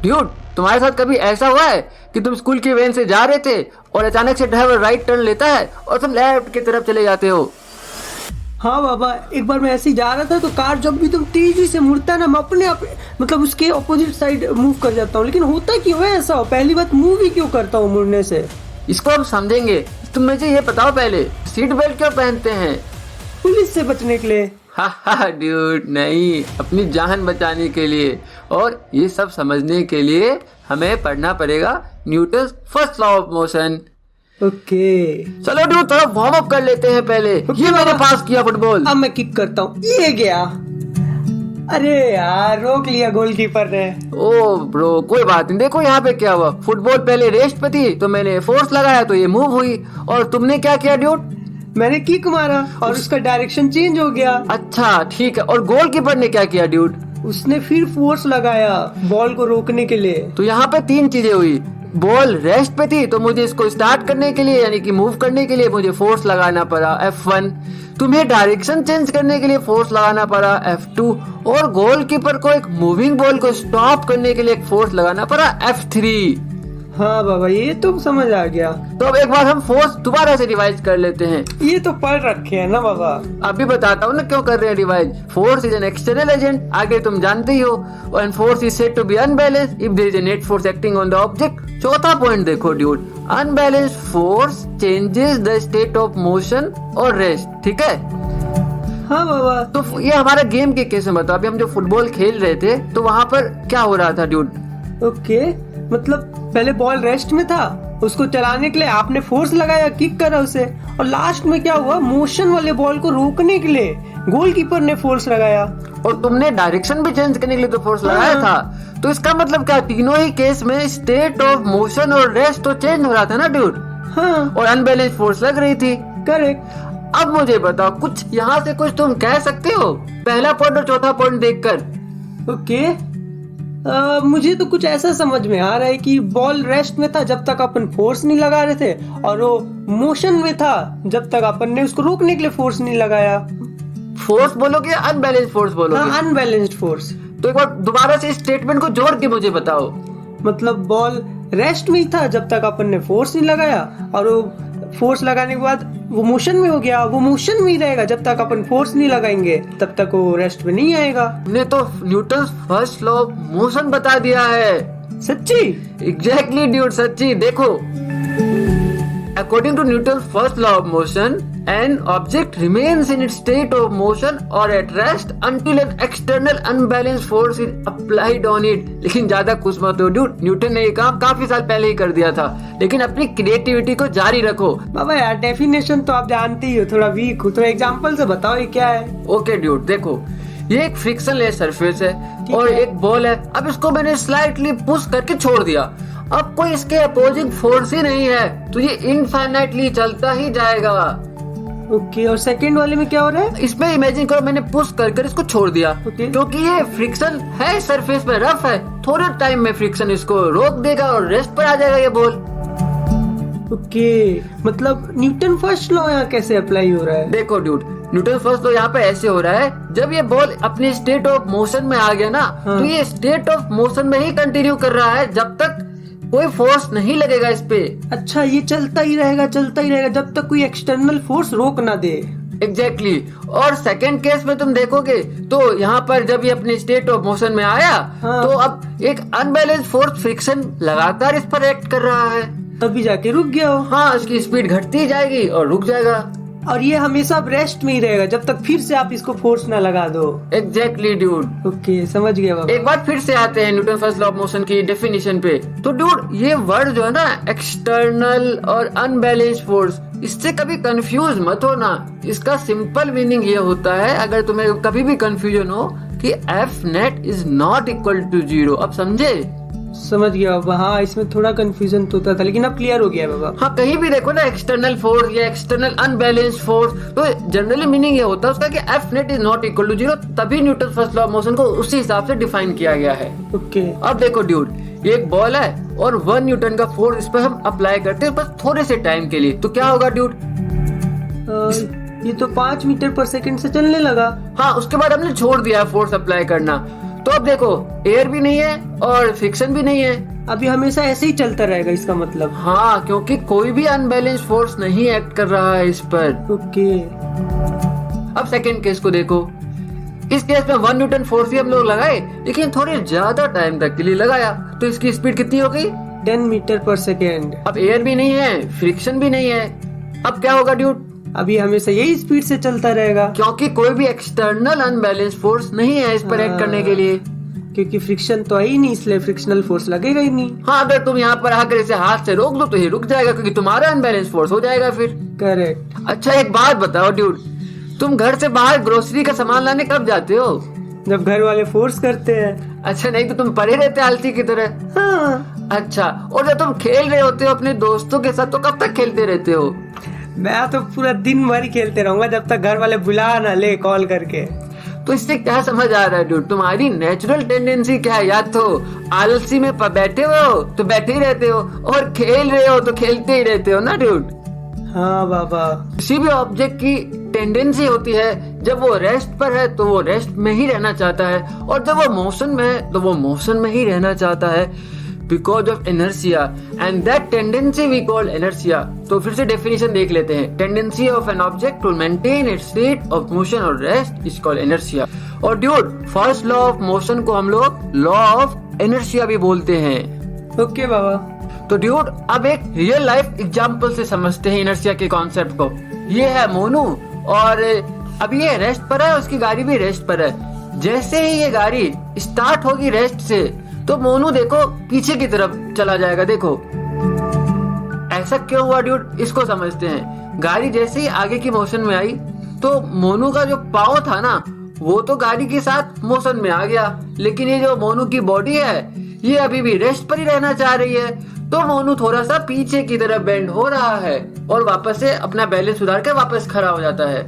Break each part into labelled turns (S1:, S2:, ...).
S1: Dude, तुम्हारे साथ कभी ऐसा हुआ है कि तुम स्कूल की वैन से जा रहे थे और अचानक से ड्राइवर राइट टर्न लेता है और तुम लेफ्ट की तरफ चले जाते हो?
S2: हाँ बाबा, एक बार मैं ऐसे ही जा रहा था तो कार जब भी तुम तेजी से मुड़ता है ना, मैं अपने आप मतलब उसके ऑपोजिट साइड मूव कर जाता हूँ। लेकिन होता क्यों है ऐसा? पहली बात, मूव ही क्यों करता हूँ मुड़ने से?
S1: इसको हम समझेंगे। तुम मुझे ये बताओ पहले, सीट बेल्ट क्यों पहनते हैं?
S2: पुलिस से बचने के लिए।
S1: हा ड्यूड, नहीं, अपनी जान बचाने के लिए। और ये सब समझने के लिए हमें पढ़ना पड़ेगा Newton first law of motion.
S2: Okay
S1: चलो ड्यूड, थोड़ा वार्म अप कर लेते हैं पहले। ये मैंने पास किया फुटबॉल।
S2: अब मैं किक करता हूँ, ये गया। अरे यार, रोक लिया गोलकीपर ने।
S1: ओ ब्रो, कोई बात नहीं। देखो यहाँ पे क्या हुआ, फुटबॉल पहले रेस्ट पे थी तो मैंने फोर्स लगाया तो ये मूव हुई, और तुमने क्या किया ड्यूड?
S2: मैंने किक मारा और उसका डायरेक्शन चेंज हो गया।
S1: अच्छा ठीक है, और गोलकीपर ने क्या किया ड्यूड?
S2: उसने फिर फोर्स लगाया बॉल को रोकने के लिए।
S1: तो यहाँ पे तीन चीजें हुई। बॉल रेस्ट पे थी तो मुझे इसको स्टार्ट करने के लिए यानी कि मूव करने के लिए मुझे फोर्स लगाना पड़ा F1। तुम्हें डायरेक्शन चेंज करने के लिए फोर्स लगाना पड़ा F2, और गोलकीपर को एक मूविंग बॉल को स्टॉप करने के लिए एक फोर्स लगाना पड़ा F3।
S2: हाँ बाबा, ये तो समझ आ गया।
S1: तो अब एक बार हम फोर्स दोबारा से रिवाइज कर लेते हैं।
S2: ये तो पढ़ रखे हैं ना बाबा।
S1: अभी बताता हूँ ना क्यों कर रहे हैं revise. Force is an external agent, आगे तुम जानते ही हो, and force is said to be unbalanced if there is a net force acting on the object. चौथा पॉइंट देखो dude, unbalanced force changes the state of motion और rest. ठीक है?
S2: हाँ बाबा।
S1: तो ये हमारा गेम के केस में बताओ। अभी हम जो फुटबॉल खेल रहे थे तो वहाँ पर क्या हो रहा था ड्यूड?
S2: ओके, मतलब पहले बॉल रेस्ट में था, उसको चलाने के लिए आपने फोर्स लगाया, किक करा उसे, और लास्ट में क्या हुआ, मोशन वाले बॉल को रोकने के लिए गोलकीपर ने फोर्स लगाया।
S1: और तुमने डायरेक्शन भी चेंज करने के लिए तो फोर्स लगाया था। तो इसका मतलब क्या, तीनों ही केस में स्टेट ऑफ मोशन और रेस्ट तो चेंज हो रहा था ना ड्यूड?
S2: हाँ,
S1: और अनबैलेंस फोर्स लग रही थी।
S2: करेक्ट।
S1: अब मुझे बताओ, कुछ यहाँ से कुछ तुम कह सकते हो पहला पॉइंट और चौथा पॉइंट देखकर?
S2: ओके, मुझे तो कुछ ऐसा समझ में आ रहा है कि बॉल रेस्ट में था जब तक अपन फोर्स नहीं लगा रहे थे, और वो मोशन में था जब तक अपन ने उसको रोकने के लिए फोर्स नहीं लगाया।
S1: फोर्स बोलोगे या अनबैलेंस्ड फोर्स बोलोगे?
S2: हाँ, अनबैलेंस्ड फोर्स।
S1: तो एक बार दोबारा से इस स्टेटमेंट को जोड़ के मुझे बताओ।
S2: मतलब बॉल रेस्ट में ही था जब तक अपन ने फोर्स नहीं लगाया, और वो फोर्स लगाने के बाद वो मोशन में हो गया। वो मोशन में ही रहेगा जब तक अपन फोर्स नहीं लगाएंगे, तब तक वो रेस्ट में नहीं आएगा।
S1: तुमने तो Newton first law of motion बता दिया है।
S2: सच्ची?
S1: एग्जैक्टली ड्यूड, सच्ची। देखो, according to Newton first law of motion, an object remains in its state of motion or at rest until an external unbalanced force is applied on it। लेकिन ज्यादा खुश मत हो ड्यूड, न्यूटन ने ये काम काफी साल पहले ही कर दिया था, लेकिन अपनी क्रिएटिविटी को जारी रखो।
S2: बाबा यार, डेफिनेशन तो आप जानते ही हो, थोड़ा वीक हो, तो एग्जांपल से बताओ ये क्या है।
S1: ओके ड्यूड, देखो, ये एक फ्रिक्शनलेस सरफेस है और एक बॉल है। अब इसको मैंने स्लाइटली पुश करके छोड़ दिया। अब कोई इसके अपोजिंग फोर्स ही नहीं है, तो ये इनफाइनाइटली चलता ही जाएगा।
S2: ओके, और सेकंड वाले में क्या हो रहा है?
S1: इसमें इमेजिन करो, मैंने पुश कर इसको छोड़ दिया, क्योंकि ये फ्रिक्शन है, सरफेस पे रफ है, थोड़े टाइम में फ्रिक्शन इसको रोक देगा और रेस्ट पर आ जाएगा ये बॉल।
S2: ओके, मतलब न्यूटन फर्स्ट लॉ यहाँ कैसे अप्लाई हो रहा है?
S1: देखो ड्यूड, न्यूटन फर्स्ट लॉ यहाँ पे ऐसे हो रहा है, जब ये बॉल अपने स्टेट ऑफ मोशन में आ गया ना, तो ये स्टेट ऑफ मोशन में ही कंटिन्यू कर रहा है जब तक कोई फोर्स नहीं लगेगा इस पे।
S2: अच्छा, ये चलता ही रहेगा जब तक कोई एक्सटर्नल फोर्स रोक ना दे।
S1: एग्जैक्टली। और सेकंड केस में तुम देखोगे तो यहाँ पर जब ये अपने स्टेट ऑफ मोशन में आया, तो अब एक अनबैलेंस्ड फोर्स फ्रिक्शन लगातार इस पर एक्ट कर रहा है,
S2: तभी जाके रुक गया हो।
S1: हाँ, इसकी स्पीड घटती जाएगी और रुक जाएगा।
S2: और ये हमेशा रेस्ट में ही रहेगा जब तक फिर से आप इसको फोर्स ना लगा दो।
S1: Exactly dude.
S2: ओके, समझ गया बाबा।
S1: एक बार फिर से आते हैं Newton first law of motion की डेफिनेशन पे। तो ड्यूड, ये वर्ड जो है ना, एक्सटर्नल और अनबैलेंस्ड फोर्स, इससे कभी कंफ्यूज मत होना। इसका सिंपल मीनिंग ये होता है, अगर तुम्हें कभी भी कंफ्यूजन हो, कि F net is not equal to 0। अब समझे?
S2: समझ गया बाबा। हाँ, इसमें थोड़ा कंफ्यूजन तो था, लेकिन अब क्लियर हो गया बाबा।
S1: हाँ, कहीं भी देखो ना एक्सटर्नल फोर्स या एक्सटर्नल अनबैलेंस्ड फोर्स, तो जनरली मीनिंग ये होता है उसका कि F net is not equal to 0। तभी Newton first law of motion को उसी हिसाब से डिफाइन किया गया है।
S2: ओके,
S1: अब देखो ड्यूड, ये एक बॉल है और 1 न्यूटन का फोर्स इस पर हम अप्लाई करते हैं बस थोड़े से टाइम के लिए, तो क्या होगा ड्यूड?
S2: ये तो 5 मीटर पर सेकंड से चलने लगा।
S1: हाँ, उसके बाद हमने छोड़ दिया फोर्स अप्लाई करना, तो अब देखो, एयर भी नहीं है और फ्रिक्शन भी नहीं है।
S2: अभी हमेशा ऐसे ही चलता रहेगा इसका मतलब।
S1: हाँ, क्योंकि कोई भी अनबैलेंस फोर्स नहीं एक्ट कर रहा है इस पर।
S2: ओके।
S1: अब सेकंड केस को देखो। इस केस में 1 न्यूटन फोर्स ही हम लोग लगाए, लेकिन थोड़े ज्यादा टाइम तक के लिए लगाया, तो इसकी स्पीड कितनी हो गई?
S2: 10 मीटर पर सेकेंड।
S1: अब एयर भी नहीं है, फ्रिक्शन भी नहीं है, अब क्या होगा ड्यूड?
S2: अभी हमेशा यही स्पीड से चलता रहेगा,
S1: क्योंकि कोई भी एक्सटर्नल अनबैलेंस फोर्स नहीं है इस पर एक्ट करने के लिए।
S2: क्योंकि फ्रिक्शन तो है ही नहीं, इसलिए फ्रिक्शनल फोर्स लगेगा ही नहीं।
S1: हाँ, अगर तुम यहाँ पर आकर इसे हाथ से रोक दो तो ये रुक जाएगा, क्योंकि तुम्हारा अनबैलेंस फोर्स हो जाएगा फिर।
S2: करेक्ट।
S1: अच्छा, एक बात बताओ ड्यूड, तुम घर से बाहर ग्रोसरी का सामान लाने कब जाते हो?
S2: जब घर वाले फोर्स करते हैं।
S1: अच्छा, नहीं तो तुम पड़े रहते आलसी की तरह।
S2: हाँ।
S1: अच्छा, और जब तुम खेल रहे होते हो अपने दोस्तों के साथ, तो कब तक खेलते रहते हो?
S2: मैं तो पूरा दिन भर ही खेलते रहूंगा, जब तक घर वाले बुला ना ले कॉल करके।
S1: तो इससे क्या समझ आ रहा है ड्यूड, तुम्हारी नेचुरल टेंडेंसी क्या है? या तो आलसी में बैठे हुए हो तो बैठे ही रहते हो, और खेल रहे हो तो खेलते ही रहते हो ना ड्यूड।
S2: हाँ बाबा।
S1: किसी भी ऑब्जेक्ट की टेंडेंसी होती है, जब वो रेस्ट पर है तो वो रेस्ट में ही रहना चाहता है, और जब वो मोशन में है तो वो मोशन में ही रहना चाहता है, because of inertia, and that tendency we call inertia. तो फिर से डेफिनेशन देख लेते हैं। Tendency of an object to maintain its state of motion और रेस्ट इज कॉल्ड इनर्शिया। और dude, first law of motion को हम लोग लॉ ऑफ इनर्शिया भी बोलते हैं।
S2: ओके बाबा।
S1: तो ड्यूड, अब एक रियल लाइफ एग्जांपल से समझते हैं इनर्शिया के कॉन्सेप्ट को। ये है मोनू, और अभी ये रेस्ट पर है, उसकी गाड़ी भी रेस्ट पर है। जैसे ही ये गाड़ी स्टार्ट होगी रेस्ट से, तो मोनू देखो पीछे की तरफ चला जाएगा। देखो ऐसा क्यों हुआ ड्यूड, इसको समझते हैं। गाड़ी जैसे ही आगे की मोशन में आई, तो मोनू का जो पाँव था ना, वो तो गाड़ी के साथ मोशन में आ गया, लेकिन ये जो मोनू की बॉडी है, ये अभी भी रेस्ट पर ही रहना चाह रही है। तो मोनू थोड़ा सा पीछे की तरफ बेंड हो रहा है, और वापस से अपना बैलेंस सुधार के वापस खड़ा हो जाता है।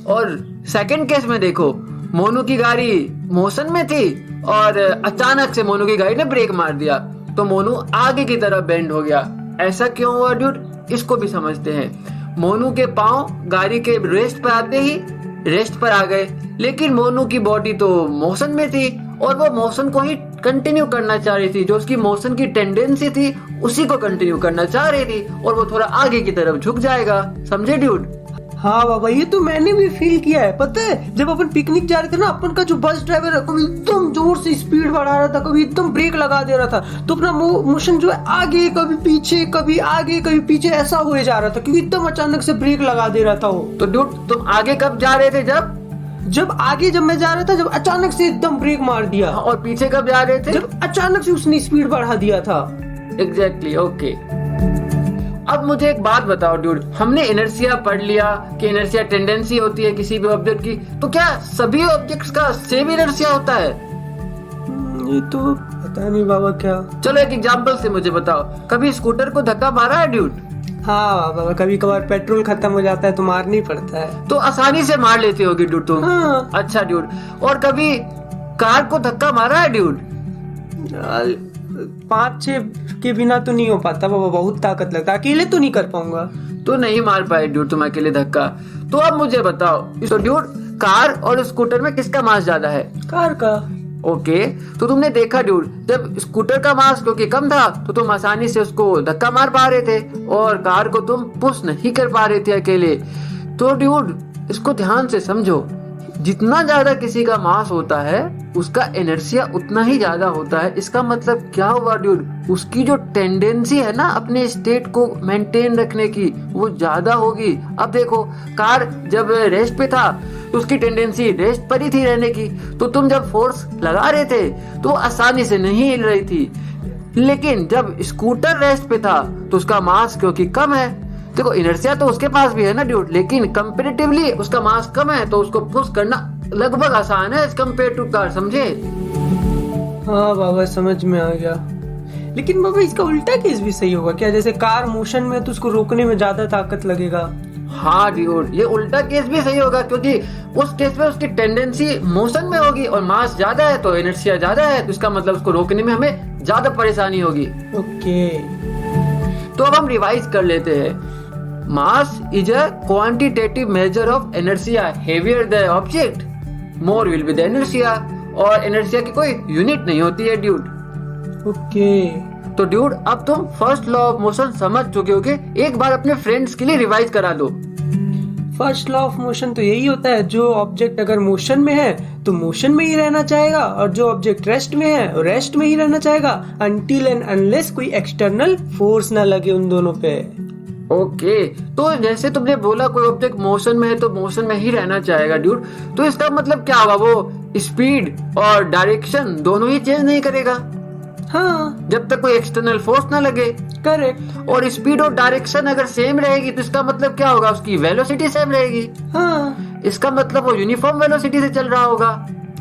S1: और सेकंड केस में देखो, मोनू की गाड़ी मोशन में थी, और अचानक से मोनू की गाड़ी ने ब्रेक मार दिया, तो मोनू आगे की तरफ बेंड हो गया। ऐसा क्यों हुआ ड्यूड, इसको भी समझते हैं। मोनू के पांव गाड़ी के रेस्ट पर आते ही रेस्ट पर आ गए, लेकिन मोनू की बॉडी तो मोशन में थी, और वो मोशन को ही कंटिन्यू करना चाह रही थी। जो उसकी मोशन की टेंडेंसी थी, उसी को कंटिन्यू करना चाह रही थी, और वो थोड़ा आगे की तरफ झुक जाएगा। समझे ड्यूड?
S2: हाँ बाबा, ये तो मैंने भी फील किया है। पता है, जब अपन पिकनिक जा रहे थे ना, अपन का जो बस ड्राइवर है, कभी एकदम जोर से स्पीड बढ़ा रहा था, कभी एकदम ब्रेक लगा दे रहा था, तो अपना मोशन जो है आगे कभी पीछे, कभी आगे कभी पीछे, ऐसा हो जा रहा था, क्योंकि एकदम अचानक से ब्रेक लगा दे रहा था वो।
S1: तो ड्यूड, तुम आगे कब जा रहे थे? जब
S2: मैं जा रहा था, जब अचानक से एकदम ब्रेक मार दिया।
S1: और पीछे कब जा रहे थे?
S2: जब अचानक से उसने स्पीड बढ़ा दिया था।
S1: Exactly, okay. अब मुझे एक बात बताओ ड्यूड, हमने इनर्शिया पढ़ लिया कि इनर्शिया टेंडेंसी होती है किसी भी ऑब्जेक्ट की, तो क्या सभी ऑब्जेक्ट्स का सेम इनर्शिया होता है?
S2: ये तो पता नहीं बाबा क्या।
S1: चलो एक एग्जांपल से मुझे बताओ, कभी स्कूटर को धक्का मारा है ड्यूड?
S2: हाँ बाबा, कभी कभार पेट्रोल खत्म हो जाता है तो मारना ही पड़ता है।
S1: तो आसानी से मार लेते होगे ड्यूड तुम।
S2: हाँ।
S1: अच्छा ड्यूड, और कभी कार को धक्का मारा है ड्यूड?
S2: 5-6 के बिना तो नहीं हो पाता बाबा, बहुत ताकत लगता है, अकेले तो नहीं कर पाऊंगा।
S1: तो नहीं मार पाए ड्यूड तुम अकेले धक्का। तो अब मुझे बताओ, तो ड्यूड, कार और स्कूटर में किसका मास ज्यादा है?
S2: कार का।
S1: ओके, तो तुमने देखा ड्यूड, जब स्कूटर का मास क्योंकि कम था, तो तुम आसानी से उसको धक्का मार पा रहे थे, और कार को तुम पुश नहीं कर पा रहे थे अकेले। तो ड्यूड, इसको ध्यान से समझो, जितना ज्यादा किसी का मास होता है, उसका इनर्शिया उतना ही ज्यादा होता है। इसका मतलब क्या हुआ ड्यूड, उसकी जो टेंडेंसी है ना अपने स्टेट को मेंटेन रखने की, वो ज्यादा होगी। अब देखो, कार जब रेस्ट पे था तो उसकी टेंडेंसी रेस्ट पर ही थी रहने की, तो तुम जब फोर्स लगा रहे थे तो आसानी से नहीं हिल रही थी। लेकिन जब स्कूटर रेस्ट पे था तो उसका मास क्योंकि कम है, देखो इनर्शिया तो उसके पास भी है ना ड्यूड, लेकिन कंपैरेटिवली उसका मास कम है, तो उसको पुश करना लगभग आसान है एज कम्पेयर टू कार। समझे?
S2: हाँ बाबा, समझ में आ गया। लेकिन बाबा, इसका उल्टा केस भी सही होगा क्या? जैसे कार मोशन में तो उसको रोकने में ज्यादा ताकत लगेगा।
S1: हाँ ड्यूड, ये उल्टा केस भी सही होगा, क्योंकि उस केस में उसकी टेंडेंसी मोशन में होगी और मास ज्यादा है तो इनर्शिया ज्यादा है, तो इसका मतलब उसको रोकने में हमें ज्यादा परेशानी होगी।
S2: ओके,
S1: तो अब हम रिवाइज कर लेते हैं। Mass is a quantitative measure of inertia, heavier the object, more will be the inertia, और इनर्शिया की कोई यूनिट नहीं होती है ड्यूड।
S2: ओके।
S1: तो ड्यूड अब तुम फर्स्ट लॉ ऑफ मोशन समझ चुके होगे, एक बार अपने फ्रेंड्स के लिए रिवाइज करा दो।
S2: फर्स्ट लॉ ऑफ मोशन तो यही होता है, जो ऑब्जेक्ट अगर मोशन में है तो मोशन में ही रहना चाहेगा, और जो ऑब्जेक्ट रेस्ट में है रेस्ट में ही रहना चाहेगा, अनटिल एंड अनलेस कोई एक्सटर्नल फोर्स ना लगे उन दोनों पे।
S1: ओके, तो जैसे तुमने बोला कोई ऑब्जेक्ट मोशन में है तो मोशन में ही रहना चाहेगा ड्यूड, तो इसका मतलब क्या होगा, वो स्पीड और डायरेक्शन दोनों ही चेंज नहीं करेगा
S2: हाँ,
S1: जब तक कोई एक्सटर्नल फोर्स ना लगे।
S2: करेक्ट।
S1: और स्पीड और डायरेक्शन अगर सेम रहेगी तो इसका मतलब क्या होगा, उसकी वेलोसिटी सेम रहेगी।
S2: हाँ,
S1: इसका मतलब वो यूनिफॉर्म वेलोसिटी से चल रहा होगा।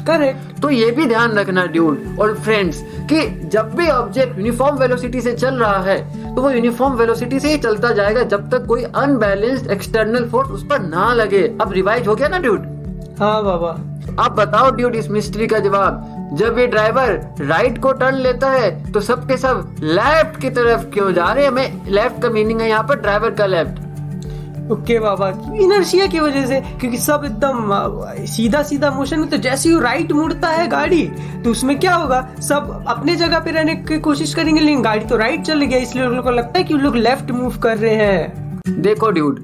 S2: करेक्ट।
S1: तो ये भी ध्यान रखना ड्यूड और फ्रेंड्स कि जब भी ऑब्जेक्ट यूनिफॉर्म वेलोसिटी से चल रहा है तो वो यूनिफॉर्म वेलोसिटी से ही चलता जाएगा जब तक कोई अनबैलेंस्ड एक्सटर्नल फोर्स उस पर ना लगे। अब रिवाइज हो गया ना ड्यूड?
S2: हाँ बाबा।
S1: आप बताओ ड्यूड इस मिस्ट्री का जवाब। जब ये ड्राइवर राइट को टर्न लेता है तो सबके सब लेफ्ट की तरफ क्यों जा रहे हैं? हमें लेफ्ट का मीनिंग है यहाँ पर ड्राइवर का लेफ्ट।
S2: ओके बाबा, इनर्शिया की वजह से, क्योंकि सब एकदम सीधा सीधा मोशन में, तो जैसे ही राइट मुड़ता है गाड़ी तो उसमें क्या होगा, सब अपने जगह पे रहने की कोशिश करेंगे, लेकिन गाड़ी तो राइट चल गया, इसलिए उन लोगों को लगता है कि उन लोग लेफ्ट मूव कर रहे हैं।
S1: देखो ड्यूड,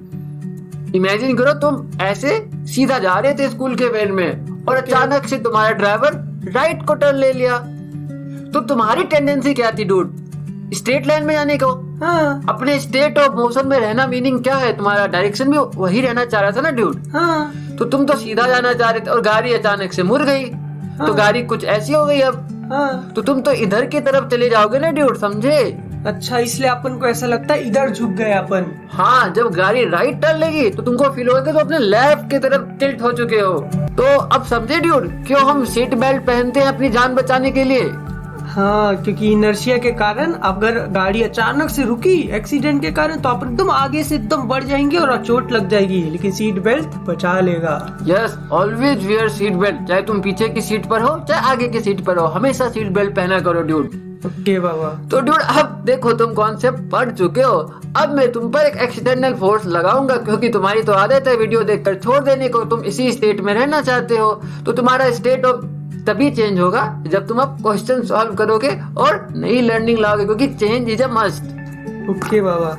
S1: इमेजिन करो तुम ऐसे सीधा जा रहे थे स्कूल के वैन में और अचानक से तुम्हारा ड्राइवर राइट को टर्न ले लिया, तो तुम्हारी टेंडेंसी क्या थी ड्यूड? स्ट्रेट लाइन में जाने को।
S2: हाँ,
S1: अपने स्टेट ऑफ मोशन में रहना मीनिंग क्या है, तुम्हारा डायरेक्शन भी वही रहना चाह रहा था ना ड्यूड।
S2: हाँ,
S1: तो तुम तो सीधा जाना चाह रहे थे और गाड़ी अचानक से मुड़ गई, तो गाड़ी कुछ ऐसी हो गई अब,
S2: हाँ।
S1: तो तुम तो इधर की तरफ चले जाओगे ना ड्यूड, समझे?
S2: अच्छा, इसलिए अपन को ऐसा लगता है इधर झुक गए अपन।
S1: हाँ, जब गाड़ी राइट टर्न लेगी तो तुमको फील होगा कि तो अपने लेफ्ट की तरफ टिल्ट हो चुके हो। तो अब समझे ड्यूड क्यों हम सीट बेल्ट पहनते हैं अपनी जान बचाने के लिए?
S2: हाँ, क्योंकि इनर्शिया के कारण अगर गाड़ी अचानक से रुकी एक्सीडेंट के कारण तो अपन एकदम आगे से एकदम बढ़ जाएंगे और चोट लग जाएगी, लेकिन सीट बेल्ट बचा लेगा।
S1: Yes, always wear seat belt, चाहे तुम पीछे की सीट पर हो चाहे आगे की सीट पर हो, हमेशा सीट बेल्ट पहना करो ड्यूड।
S2: ओके बाबा।
S1: तो ड्यूड अब देखो तुम कॉन्सेप्ट पढ़ चुके हो, अब मैं तुम पर एक एक्सटर्नल फोर्स लगाऊंगा, क्योंकि तुम्हारी तो आदत है वीडियो देखकर छोड़ देने को, तुम इसी स्टेट में रहना चाहते हो, तो तुम्हारा स्टेट ऑफ तभी चेंज होगा जब तुम अब क्वेश्चन सॉल्व करोगे और नई लर्निंग लाओगे, क्योंकि change is a must.
S2: Okay Baba.